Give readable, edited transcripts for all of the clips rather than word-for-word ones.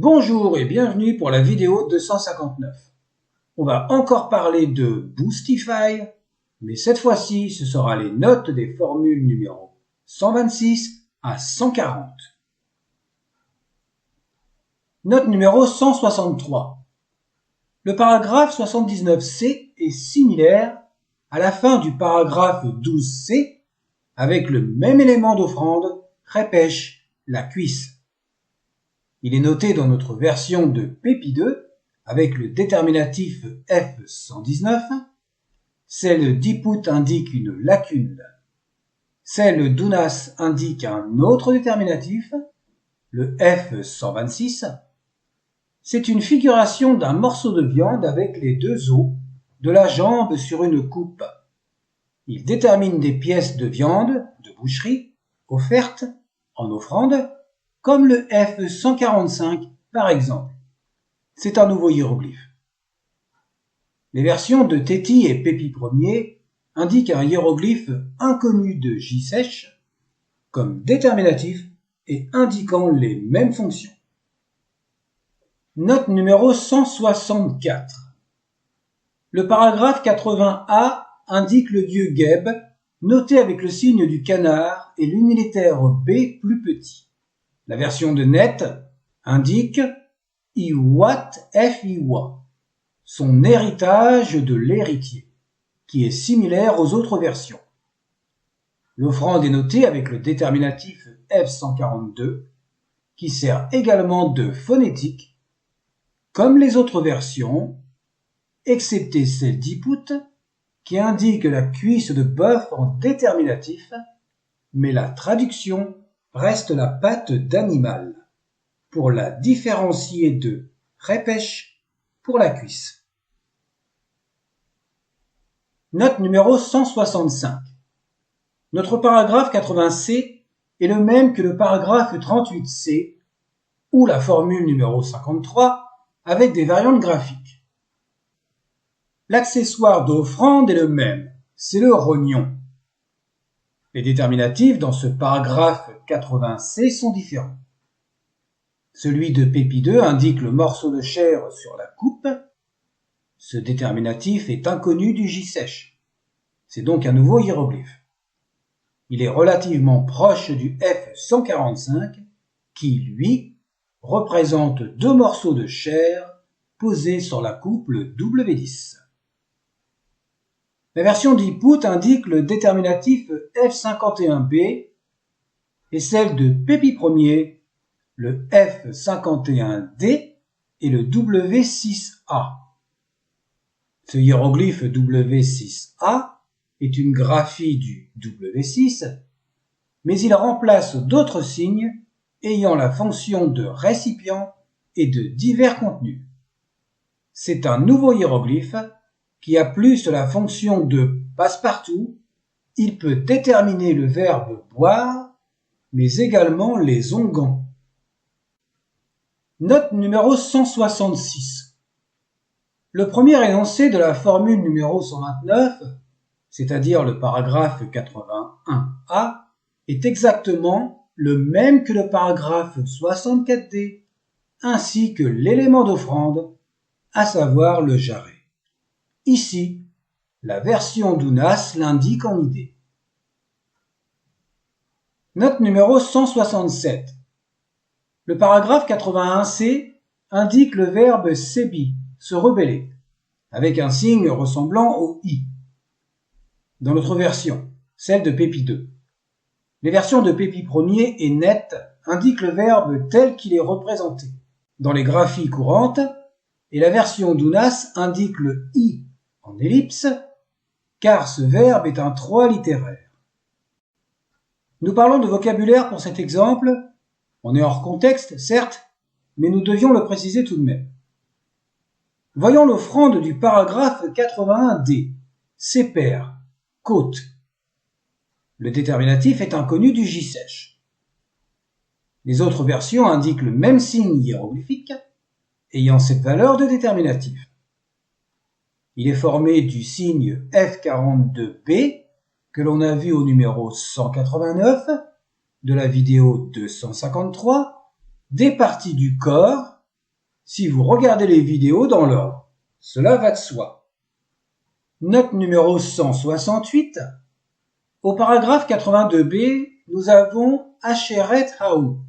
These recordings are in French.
Bonjour et bienvenue pour la vidéo 259. On va encore parler de Boostify, mais cette fois-ci ce sera les notes des formules numéro 126 à 140. Note numéro 163. Le paragraphe 79C est similaire à la fin du paragraphe 12C avec le même élément d'offrande, repêche la cuisse. Il est noté dans notre version de PEPI2 avec le déterminatif F119. Celle d'IPUT indique une lacune. Celle d'UNAS indique un autre déterminatif, le F126. C'est une figuration d'un morceau de viande avec les deux os de la jambe sur une coupe. Il détermine des pièces de viande de boucherie offertes en offrande, comme le F145 par exemple. C'est un nouveau hiéroglyphe. Les versions de TETI et PEPI 1er indiquent un hiéroglyphe inconnu de JSèche comme déterminatif et indiquant les mêmes fonctions. Note numéro 164. Le paragraphe 80A indique le dieu Geb, noté avec le signe du canard et l'unilitaire B plus petit. La version de Net indique Iwat F-Iwa, son héritage de l'héritier, qui est similaire aux autres versions. L'offrande est notée avec le déterminatif F142, qui sert également de phonétique, comme les autres versions, excepté celle d'IPUT, qui indique la cuisse de bœuf en déterminatif, mais la traduction reste la patte d'animal, pour la différencier de repêche pour la cuisse. Note numéro 165. Notre paragraphe 80C est le même que le paragraphe 38C, ou la formule numéro 53, avec des variantes graphiques. L'accessoire d'offrande est le même, c'est le rognon. Les déterminatifs dans ce paragraphe 80C sont différents. Celui de PEPI2 indique le morceau de chair sur la coupe. Ce déterminatif est inconnu du JSèche. C'est donc un nouveau hiéroglyphe. Il est relativement proche du F145 qui, lui, représente deux morceaux de chair posés sur la couple W10. La version d'IPUT indique le déterminatif F51B et celle de PEPI 1er, le F51D et le W6A. Ce hiéroglyphe W6A est une graphie du W6, mais il remplace d'autres signes ayant la fonction de récipient et de divers contenus. C'est un nouveau hiéroglyphe qui a plus la fonction de passe-partout. Il peut déterminer le verbe boire, mais également les onguents. Note numéro 166. Le premier énoncé de la formule numéro 129, c'est-à-dire le paragraphe 81A, est exactement le même que le paragraphe 64D, ainsi que l'élément d'offrande, à savoir le jarret. Ici, la version d'UNAS l'indique en idée. Note numéro 167. Le paragraphe 81C indique le verbe sebi, se rebeller, avec un signe ressemblant au i. Dans notre version, celle de PEPI2. Les versions de PEPI 1er et Net indiquent le verbe tel qu'il est représenté dans les graphies courantes, et la version d'UNAS indique le i en ellipse, car ce verbe est un 3 littéraire. Nous parlons de vocabulaire pour cet exemple. On est hors contexte, certes, mais nous devions le préciser tout de même. Voyons l'offrande du paragraphe 81D. Sépère, côte. Le déterminatif est inconnu du JSèche. Les autres versions indiquent le même signe hiéroglyphique, ayant cette valeur de déterminatif. Il est formé du signe F42B que l'on a vu au numéro 189 de la vidéo 253, des parties du corps si vous regardez les vidéos dans l'ordre. Cela va de soi. Note numéro 168. Au paragraphe 82b, nous avons Asheret Haou,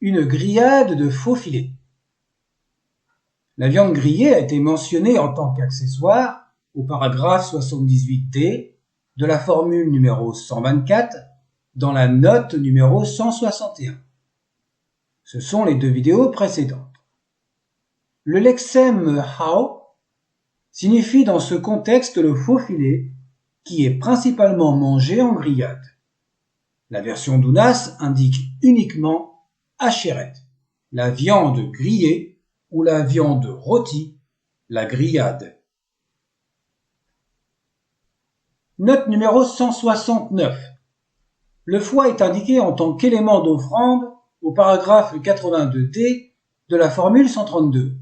une grillade de faux filets. La viande grillée a été mentionnée en tant qu'accessoire au paragraphe 78d de la formule numéro 124 dans la note numéro 161. Ce sont les deux vidéos précédentes. Le lexème Hao signifie dans ce contexte le faux filet qui est principalement mangé en grillade. La version d'Unas indique uniquement Asheret, la viande grillée ou la viande rôtie, la grillade. Note numéro 169. Le foie est indiqué en tant qu'élément d'offrande au paragraphe 82d de la formule 132.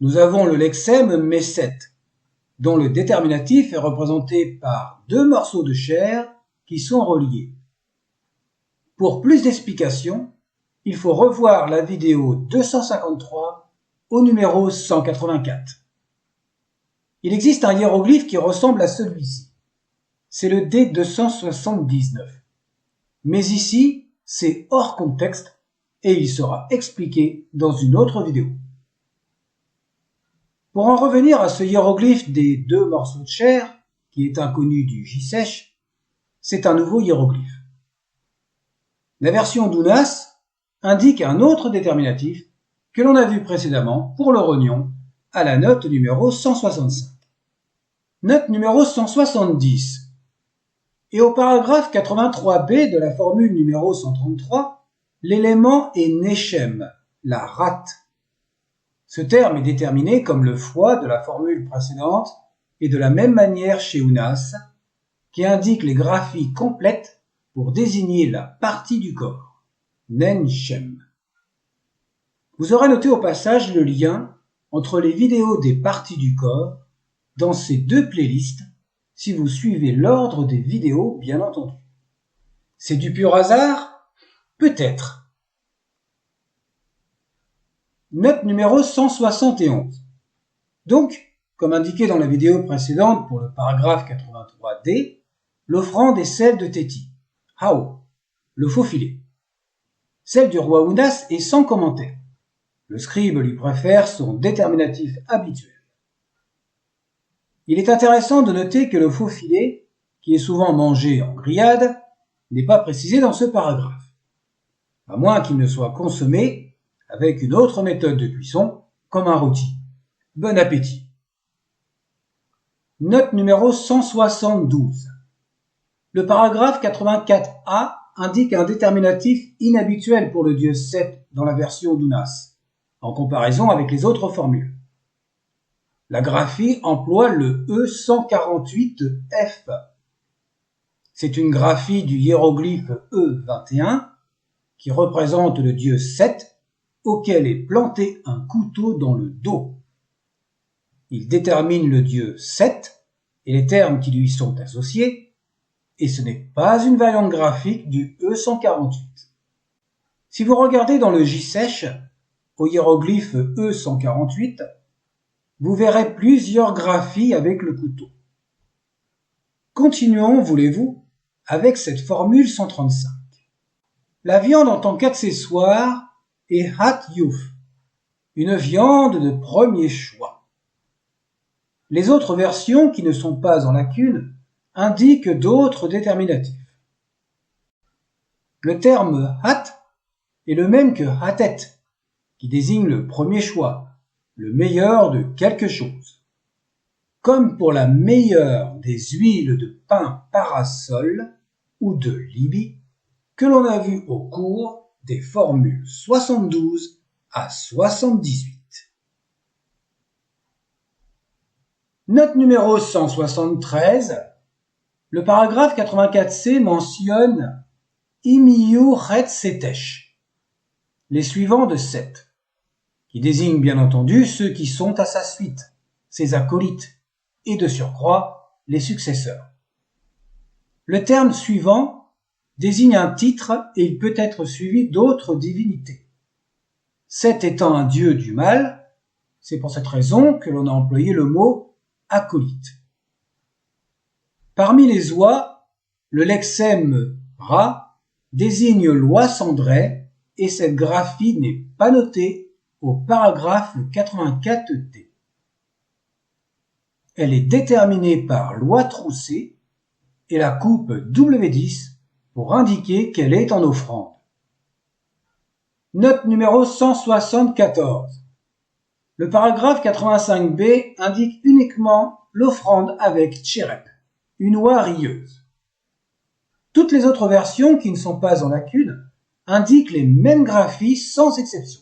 Nous avons le lexème Messet, dont le déterminatif est représenté par deux morceaux de chair qui sont reliés. Pour plus d'explications, il faut revoir la vidéo 253 au numéro 184. Il existe un hiéroglyphe qui ressemble à celui-ci. C'est le D279. Mais ici, c'est hors contexte et il sera expliqué dans une autre vidéo. Pour en revenir à ce hiéroglyphe des deux morceaux de chair, qui est inconnu du J-Sèche, c'est un nouveau hiéroglyphe. La version d'Unas indique un autre déterminatif que l'on a vu précédemment pour le rognon à la note numéro 165. Note numéro 170. Et au paragraphe 83b de la formule numéro 133, l'élément est Nechem, la rate. Ce terme est déterminé comme le foie de la formule précédente et de la même manière chez Unas, qui indique les graphies complètes pour désigner la partie du corps, Nenchem. Vous aurez noté au passage le lien entre les vidéos des parties du corps dans ces deux playlists si vous suivez l'ordre des vidéos, bien entendu. C'est du pur hasard? Peut-être. Note numéro 171. Donc, comme indiqué dans la vidéo précédente pour le paragraphe 83d, l'offrande est celle de Téti, Hao, le faux filet. Celle du roi Unas est sans commentaire. Le scribe lui préfère son déterminatif habituel. Il est intéressant de noter que le faux filet, qui est souvent mangé en grillade, n'est pas précisé dans ce paragraphe, à moins qu'il ne soit consommé avec une autre méthode de cuisson, comme un rôti. Bon appétit. Note numéro 172. Le paragraphe 84a indique un déterminatif inhabituel pour le dieu Seth dans la version d'Unas, en comparaison avec les autres formules. La graphie emploie le E148F. C'est une graphie du hiéroglyphe E21 qui représente le dieu Seth auquel est planté un couteau dans le dos. Il détermine le dieu Seth et les termes qui lui sont associés, et ce n'est pas une variante graphique du E148. Si vous regardez dans le J-Sèche, au hiéroglyphe E148, vous verrez plusieurs graphies avec le couteau. Continuons, voulez-vous, avec cette formule 135. La viande en tant qu'accessoire est Hat Youf, une viande de premier choix. Les autres versions qui ne sont pas en lacune indiquent d'autres déterminatifs. Le terme Hat est le même que Hatet, qui désigne le premier choix, le meilleur de quelque chose. Comme pour la meilleure des huiles de pin parasol ou de Libye, que l'on a vu au cours des formules 72 à 78. Note numéro 173. Le paragraphe 84c mentionne Imiyu Het Setesh, les suivants de Seth, qui désigne bien entendu ceux qui sont à sa suite, ses acolytes, et de surcroît les successeurs. Le terme suivant désigne un titre et il peut être suivi d'autres divinités. Seth étant un dieu du mal, C'est pour cette raison que l'on a employé le mot acolyte. Parmi les oies, le lexème rat désigne l'oie cendrée et cette graphie n'est pas notée au paragraphe 84d. Elle est déterminée par l'oie troussée et la coupe W10 pour indiquer qu'elle est en offrande. Note numéro 174. Le paragraphe 85b indique uniquement l'offrande avec tchérep, une oie rieuse. Toutes les autres versions qui ne sont pas en lacune indiquent les mêmes graphies sans exception.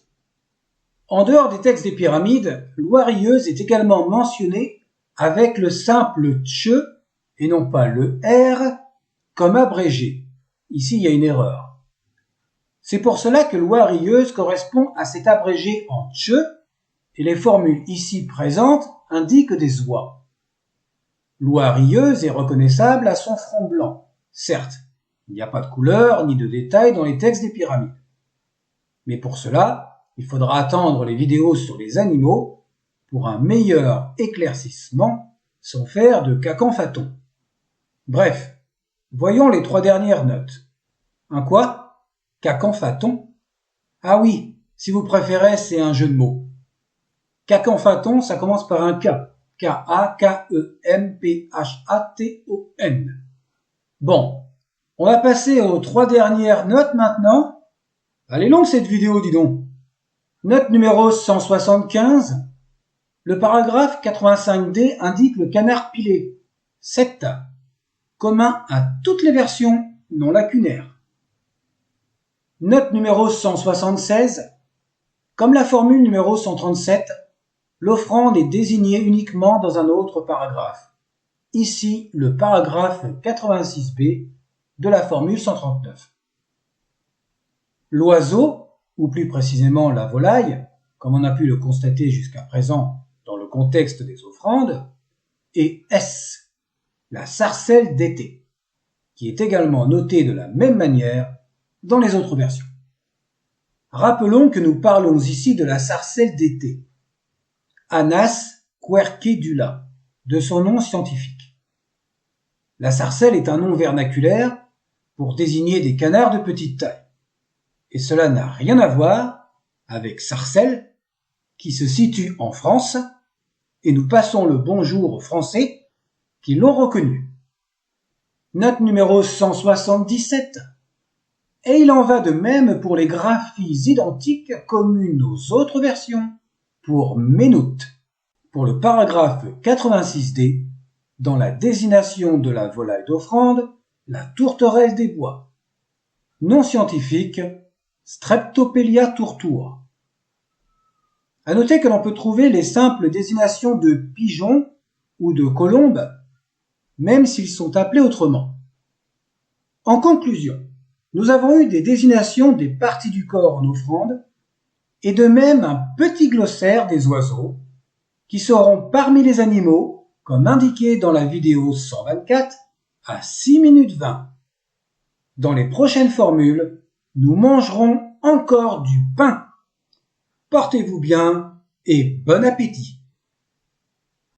En dehors des textes des pyramides, l'oie rieuse est également mentionnée avec le simple tche et non pas le r comme abrégé. Ici, il y a une erreur. C'est pour cela que l'oie rieuse correspond à cet abrégé en tche et les formules ici présentes indiquent des oies. L'oie rieuse est reconnaissable à son front blanc. Certes, il n'y a pas de couleur ni de détails dans les textes des pyramides. Mais pour cela, il faudra attendre les vidéos sur les animaux pour un meilleur éclaircissement sans faire de cacanfaton. Bref, voyons les 3 dernières notes. Un quoi? Cacanfaton? Ah oui, si vous préférez, c'est un jeu de mots. Cacanfaton, ça commence par un K. K-A-K-E-M-P-H-A-T-O-N. Bon, on va passer aux 3 dernières notes maintenant. Elle est longue cette vidéo, dis donc. Note numéro 175. Le paragraphe 85D indique le canard pilé, septa, commun à toutes les versions non lacunaires. Note numéro 176. Comme la formule numéro 137, l'offrande est désignée uniquement dans un autre paragraphe. Ici, le paragraphe 86b de la formule 139. L'oiseau, ou plus précisément la volaille, comme on a pu le constater jusqu'à présent dans le contexte des offrandes, est S, la sarcelle d'été, qui est également notée de la même manière dans les autres versions. Rappelons que nous parlons ici de la sarcelle d'été, Anas querquedula, de son nom scientifique. La sarcelle est un nom vernaculaire pour désigner des canards de petite taille, et cela n'a rien à voir avec Sarcelles, qui se situe en France, et nous passons le bonjour aux Français qui l'ont reconnu. Note numéro 177. Et il en va de même pour les graphies identiques communes aux autres versions, pour Ménout, pour le paragraphe 86D, dans la désignation de la volaille d'offrande, la tourterelle des bois. Nom scientifique, Streptopelia tourtour. À noter que l'on peut trouver les simples désignations de pigeons ou de colombes, même s'ils sont appelés autrement. En conclusion, nous avons eu des désignations des parties du corps en offrande, et de même un petit glossaire des oiseaux, qui seront parmi les animaux, comme indiqué dans la vidéo 124, à 6 minutes 20. Dans les prochaines formules, nous mangerons encore du pain. Portez-vous bien et bon appétit!